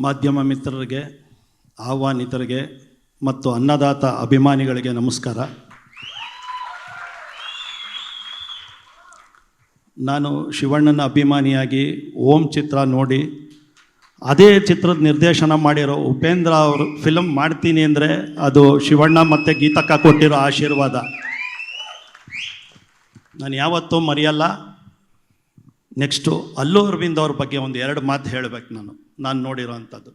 ಮಾಧ್ಯಮ ಮಿತ್ರರಿಗೆ, ಆಹ್ವಾನಿತರಿಗೆ ಮತ್ತು ಅನ್ನದಾತ ಅಭಿಮಾನಿಗಳಿಗೆ ನಮಸ್ಕಾರ. ನಾನು ಶಿವಣ್ಣನ ಅಭಿಮಾನಿಯಾಗಿ ಓಂ ಚಿತ್ರ ನೋಡಿ ಅದೇ ಚಿತ್ರದ ನಿರ್ದೇಶನ ಮಾಡಿರೋ ಉಪೇಂದ್ರ ಅವರು ಫಿಲಮ್ ಮಾಡ್ತೀನಿ ಅಂದರೆ ಅದು ಶಿವಣ್ಣ ಮತ್ತು ಗೀತಕ್ಕ ಕೊಟ್ಟಿರೋ ಆಶೀರ್ವಾದ ನಾನು ಯಾವತ್ತೂ ಮರೆಯಲ್ಲ. ನೆಕ್ಸ್ಟು ಅಲ್ಲು ಅರವಿಂದ್ ಅವ್ರ ಬಗ್ಗೆ ಒಂದು 2 ಮಾತು ಹೇಳಬೇಕು. ನಾನು ನೋಡಿರೋ ಅಂಥದ್ದು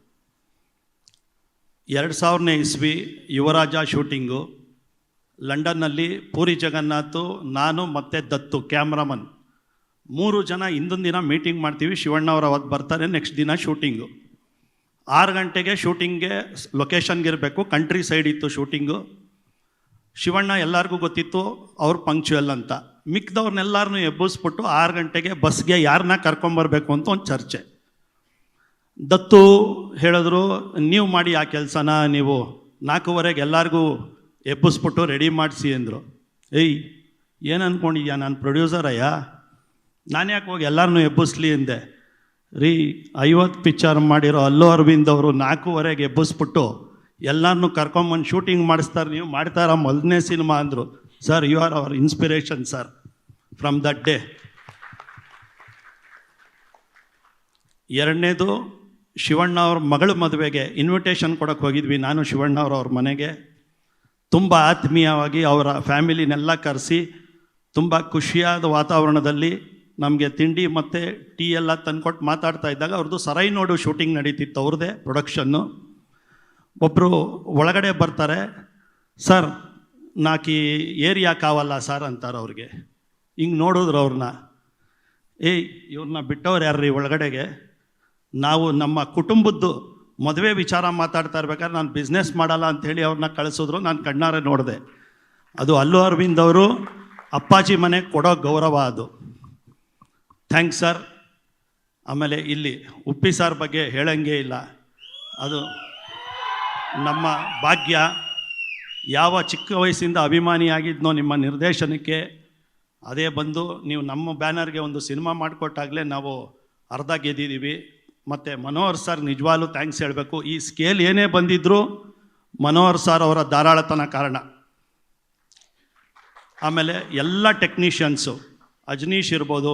2000ನೇ ಇಸ್ವಿ ಯುವರಾಜ ಶೂಟಿಂಗು ಲಂಡನ್ನಲ್ಲಿ, ಪೂರಿ ಜಗನ್ನಾಥ್, ನಾನು ಮತ್ತು ದತ್ತು ಕ್ಯಾಮ್ರಾಮನ್ 3 ಜನ ಹಿಂದೊಂದು ದಿನ ಮೀಟಿಂಗ್ ಮಾಡ್ತೀವಿ. ಶಿವಣ್ಣವ್ರು ಅವತ್ತು ಬರ್ತಾರೆ, ನೆಕ್ಸ್ಟ್ ದಿನ ಶೂಟಿಂಗು. 6 ಗಂಟೆಗೆ ಶೂಟಿಂಗ್ಗೆ ಲೊಕೇಶನ್ಗೆ ಇರಬೇಕು. ಕಂಟ್ರಿ ಸೈಡ್ ಇತ್ತು ಶೂಟಿಂಗು. ಶಿವಣ್ಣ ಎಲ್ಲರಿಗೂ ಗೊತ್ತಿತ್ತು ಅವ್ರು ಪಂಕ್ಚುಯಲ್ ಅಂತ. ಮಿಕ್ದವ್ರನ್ನೆಲ್ಲರನ್ನೂ ಎಬ್ಬಿಸ್ಬಿಟ್ಟು 6 ಗಂಟೆಗೆ ಬಸ್ಗೆ ಯಾರನ್ನ ಕರ್ಕೊಂಬರ್ಬೇಕು ಅಂತ ಒಂದು ಚರ್ಚೆ. ದತ್ತು ಹೇಳಿದ್ರು, ನೀವು ಮಾಡಿ ಆ ಕೆಲಸನ, ನೀವು 4:15 ಎಲ್ಲರಿಗೂ ಎಬ್ಬಿಸ್ಬಿಟ್ಟು ರೆಡಿ ಮಾಡಿಸಿ ಅಂದರು. ಏಯ್ ಏನು ಅಂದ್ಕೊಂಡಿದ್ಯಾ, ನಾನು ಪ್ರೊಡ್ಯೂಸರಯ್ಯ, ನಾನು ಯಾಕೆ ಹೋಗಿ ಎಲ್ಲರನ್ನೂ ಎಬ್ಬಿಸ್ಲಿ ಅಂದೆ. ರೀ 50 ಪಿಕ್ಚರ್ ಮಾಡಿರೋ ಅಲ್ಲು ಅರವಿಂದ್ ಅವರು 4:15 ಎಬ್ಬಿಸ್ಬಿಟ್ಟು ಎಲ್ಲರನ್ನೂ ಕರ್ಕೊಂಬಂದು ಶೂಟಿಂಗ್ ಮಾಡಿಸ್ತಾರೆ, ನೀವು ಮಾಡ್ತಾರ ಮೊದಲನೇ ಸಿನಿಮಾ ಅಂದರು. Sir, you are our inspiration sir from that day. ಎರಡನೇದು, ಶಿವಣ್ಣ ಅವ್ರ ಮಗಳ ಮದುವೆಗೆ ಇನ್ವಿಟೇಷನ್ ಕೊಡೋಕ್ಕೆ ಹೋಗಿದ್ವಿ. ನಾನು ಶಿವಣ್ಣ ಅವ್ರ ಮನೆಗೆ ತುಂಬ ಆತ್ಮೀಯವಾಗಿ ಅವರ ಫ್ಯಾಮಿಲಿನೆಲ್ಲ ಕರೆಸಿ ತುಂಬ ಖುಷಿಯಾದ ವಾತಾವರಣದಲ್ಲಿ ನಮಗೆ ತಿಂಡಿ ಮತ್ತು ಟೀ ಎಲ್ಲ ತಂದ್ಕೊಟ್ಟು ಮಾತಾಡ್ತಾ ಇದ್ದಾಗ ಅವ್ರದ್ದು ಸರೈನೋಡು ಶೂಟಿಂಗ್ ನಡೀತಿತ್ತು, ಅವ್ರದ್ದೇ ಪ್ರೊಡಕ್ಷನ್ನು. ಒಬ್ಬರು ಒಳಗಡೆ ಬರ್ತಾರೆ, ಸರ್ ನಾಕಿ ಏರಿಯಾ ಕಾವಲ್ಲ ಸರ್ ಅಂತಾರೆ ಅವ್ರಿಗೆ. ಹಿಂಗೆ ನೋಡಿದ್ರು ಅವ್ರನ್ನ. ಏಯ್ ಇವ್ರನ್ನ ಬಿಟ್ಟವ್ರು ಯಾರ್ರೀ ಒಳಗಡೆಗೆ? ನಾವು ನಮ್ಮ ಕುಟುಂಬದ್ದು ಮದುವೆ ವಿಚಾರ ಮಾತಾಡ್ತಾ ಇರ್ಬೇಕಾದ್ರೆ ನಾನು ಬಿಸ್ನೆಸ್ ಮಾಡಲ್ಲ ಅಂಥೇಳಿ ಅವ್ರನ್ನ ಕಳಿಸಿದ್ರು. ನಾನು ಕಣ್ಣಾರೆ ನೋಡಿದೆ. ಅದು ಅಲ್ಲು ಅರವಿಂದ್ ಅವರು ಅಪ್ಪಾಜಿ ಮನೆಗೆ ಕೊಡೋ ಗೌರವ ಅದು. Thanks sir. ಆಮೇಲೆ ಇಲ್ಲಿ ಉಪ್ಪಿ ಸಾರ್ ಬಗ್ಗೆ ಹೇಳಂಗೇ ಇಲ್ಲ. ಅದು ನಮ್ಮ ಭಾಗ್ಯ. ಯಾವ ಚಿಕ್ಕ ವಯಸ್ಸಿಂದ ಅಭಿಮಾನಿಯಾಗಿದ್ನೋ ನಿಮ್ಮ ನಿರ್ದೇಶನಕ್ಕೆ, ಅದೇ ಬಂದು ನೀವು ನಮ್ಮ ಬ್ಯಾನರ್ಗೆ ಒಂದು ಸಿನಿಮಾ ಮಾಡಿಕೊಟ್ಟಾಗಲೇ ನಾವು ಅರ್ಧ ಗೆದ್ದಿದ್ದೀವಿ. ಮತ್ತು ಮನೋಹರ್ ಸರ್ ನಿಜವಾಗ್ಲೂ ಥ್ಯಾಂಕ್ಸ್ ಹೇಳಬೇಕು. ಈ ಸ್ಕೇಲ್ ಏನೇ ಬಂದಿದ್ದರೂ ಮನೋಹರ್ ಸರ್ ಅವರ ಧಾರಾಳತನ ಕಾರಣ. ಆಮೇಲೆ ಎಲ್ಲ ಟೆಕ್ನಿಷಿಯನ್ಸು, ಅಜನೀಶ್ ಇರ್ಬೋದು,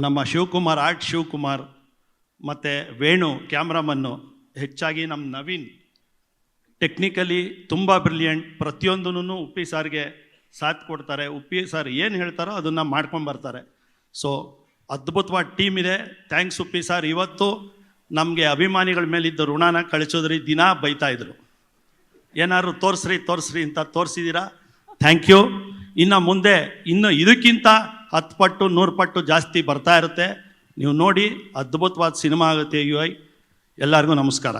ನಮ್ಮ ಶಿವಕುಮಾರ್, ಆರ್ಟ್ ಶಿವಕುಮಾರ್, ಮತ್ತು ವೇಣು ಕ್ಯಾಮ್ರಾಮನ್ನು, ಹೆಚ್ಚಾಗಿ ನಮ್ಮ ನವೀನ್ ಟೆಕ್ನಿಕಲಿ ತುಂಬ ಬ್ರಿಲಿಯಂಟ್. ಪ್ರತಿಯೊಂದೂ ಉಪ್ಪಿ ಸಾರ್ಗೆ ಸಾಥ್ ಕೊಡ್ತಾರೆ. ಉಪ್ಪಿ ಸಾರ್ ಏನು ಹೇಳ್ತಾರೋ ಅದನ್ನು ಮಾಡ್ಕೊಂಬರ್ತಾರೆ. ಸೊ ಅದ್ಭುತವಾದ ಟೀಮ್ ಇದೆ. Thanks Uppi sir. ಇವತ್ತು ನಮಗೆ ಅಭಿಮಾನಿಗಳ ಮೇಲಿದ್ದ ಋಣನ ಕಳಿಸೋದ್ರಿ. ದಿನ ಬೈತಾಯಿದ್ರು, ಏನಾದ್ರು ತೋರಿಸ್ರಿ ಅಂತ ತೋರಿಸಿದ್ದೀರಾ. Thank you. ಇನ್ನು ಮುಂದೆ ಇದಕ್ಕಿಂತ 10 ಪಟ್ಟು 100 ಪಟ್ಟು ಜಾಸ್ತಿ ಬರ್ತಾ ಇರುತ್ತೆ. ನೀವು ನೋಡಿ, ಅದ್ಭುತವಾದ ಸಿನಿಮಾ ಆಗುತ್ತೆ. ಎಲ್ಲರಿಗೂ ನಮಸ್ಕಾರ.